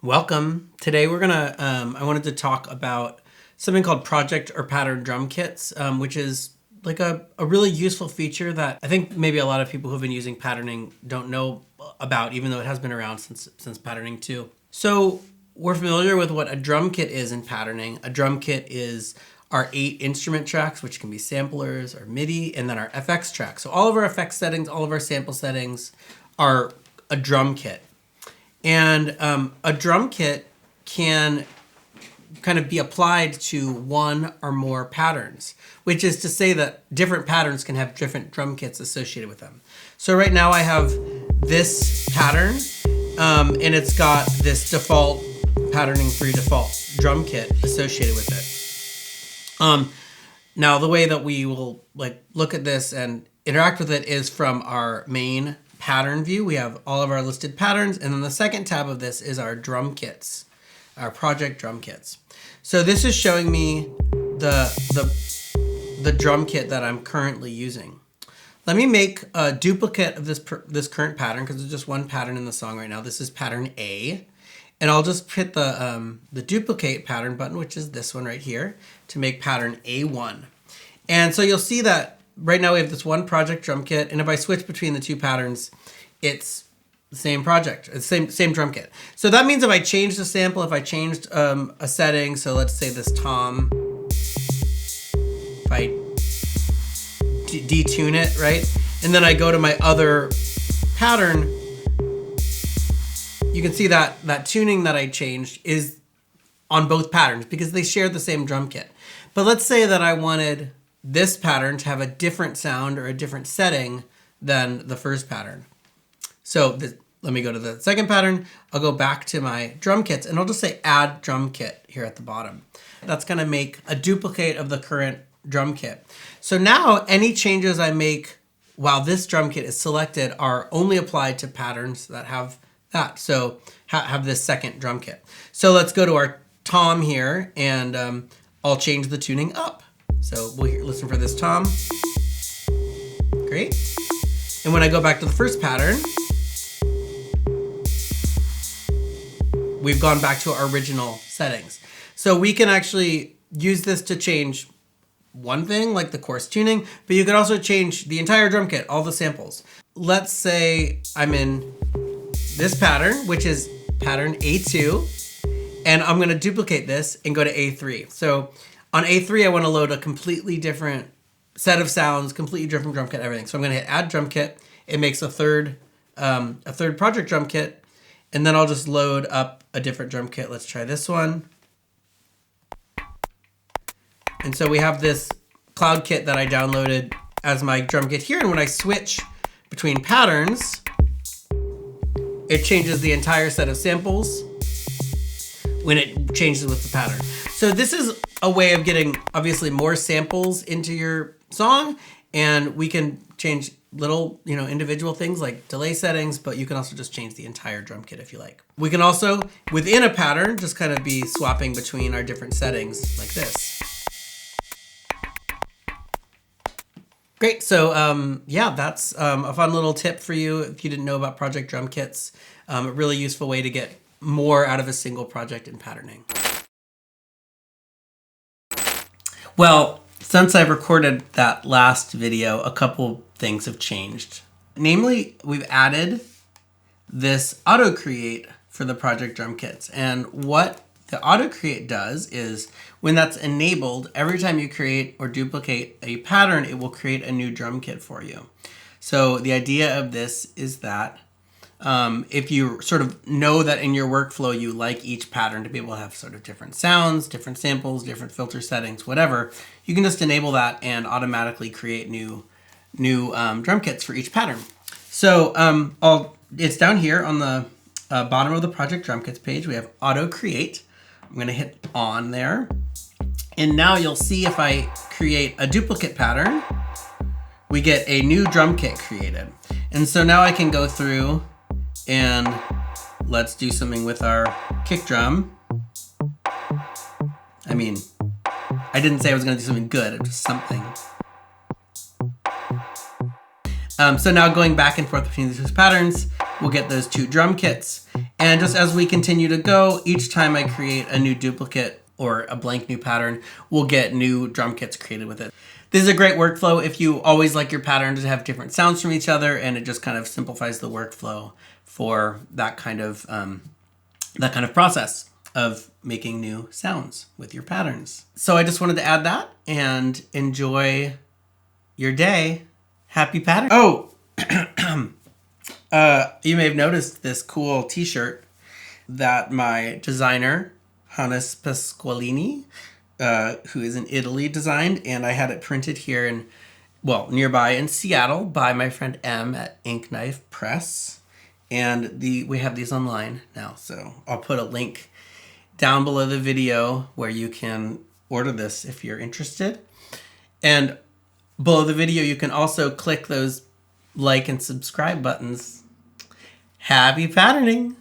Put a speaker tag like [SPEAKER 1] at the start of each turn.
[SPEAKER 1] Welcome. Today we're gonna, I wanted to talk about something called project or pattern drum kits, which is like a really useful feature that I think maybe a lot of people who've been using patterning don't know about, even though it has been around since patterning too. So we're familiar with what a drum kit is in patterning. A drum kit is our 8 instrument tracks, which can be samplers or MIDI, and then our FX tracks. So all of our FX settings, all of our sample settings are a drum kit. And a drum kit can kind of be applied to one or more patterns, which is to say that different patterns can have different drum kits associated with them. So right now I have this pattern, and it's got this default patterning free default drum kit associated with it. Now the way that we will look at this and interact with it is from our main pattern view. We have all of our listed patterns, and then the second tab of this is our drum kits, our project drum kits. So this is showing me the drum kit that I'm currently using. Let me make a duplicate of this current pattern, because there's just one pattern in the song right now. This is pattern A, and I'll just hit the duplicate pattern button, which is this one right here, to make pattern A1. And so you'll see that right now we have this one project drum kit, and if I switch between the two patterns, it's the same project, it's same drum kit. So that means if I change the sample, if I changed a setting, so let's say this tom, if I detune it, right? And then I go to my other pattern, you can see that that tuning that I changed is on both patterns because they share the same drum kit. But let's say that I wanted this pattern to have a different sound or a different setting than the first pattern. So let me go to the second pattern. I'll go back to my drum kits and I'll just say add drum kit here at the bottom. That's gonna make a duplicate of the current drum kit. So now any changes I make while this drum kit is selected are only applied to patterns that have that. So have this second drum kit. So let's go to our tom here, and I'll change the tuning up. So we'll listen for this tom. Great. And when I go back to the first pattern, we've gone back to our original settings. So we can actually use this to change one thing, like the coarse tuning, but you could also change the entire drum kit, all the samples. Let's say I'm in this pattern, which is pattern A2, and I'm gonna duplicate this and go to A3. So on A3, I want to load a completely different set of sounds, completely different drum kit, everything. So I'm going to hit add drum kit. It makes a third project drum kit, and then I'll just load up a different drum kit. Let's try this one. And so we have this cloud kit that I downloaded as my drum kit here. And when I switch between patterns, it changes the entire set of samples when it changes with the pattern. So this is a way of getting obviously more samples into your song, and we can change little, individual things like delay settings, but you can also just change the entire drum kit if you like. We can also, within a pattern, just kind of be swapping between our different settings like this. Great, so yeah, that's a fun little tip for you if you didn't know about project drum kits. A really useful way to get more out of a single project in patterning. Well, since I've recorded that last video, a couple things have changed. Namely, we've added this auto create for the project drum kits. And what the auto create does is when that's enabled, every time you create or duplicate a pattern, it will create a new drum kit for you. So the idea of this is that if you sort of know that in your workflow you like each pattern to be able to have sort of different sounds, different samples, different filter settings, whatever, you can just enable that and automatically create new drum kits for each pattern. So it's down here on the bottom of the project drum kits page. We have auto create. I'm going to hit on there. And now you'll see if I create a duplicate pattern, we get a new drum kit created. And so now I can go through and let's do something with our kick drum. I mean, I didn't say I was going to do something good, just something. So now going back and forth between these two patterns, we'll get those two drum kits. And just as we continue to go, each time I create a new duplicate or a blank new pattern, we'll get new drum kits created with it. This is a great workflow if you always like your pattern to have different sounds from each other, and it just kind of simplifies the workflow for that kind of process of making new sounds with your patterns. So I just wanted to add that, and enjoy your day. Happy pattern. Oh, you may have noticed this cool t-shirt that my designer, Hannes Pasqualini, who is in Italy, designed, and I had it printed here nearby in Seattle by my friend M at Ink Knife Press. And we have these online now, so I'll put a link down below the video where you can order this if you're interested. And below the video, you can also click those like and subscribe buttons. Happy patterning!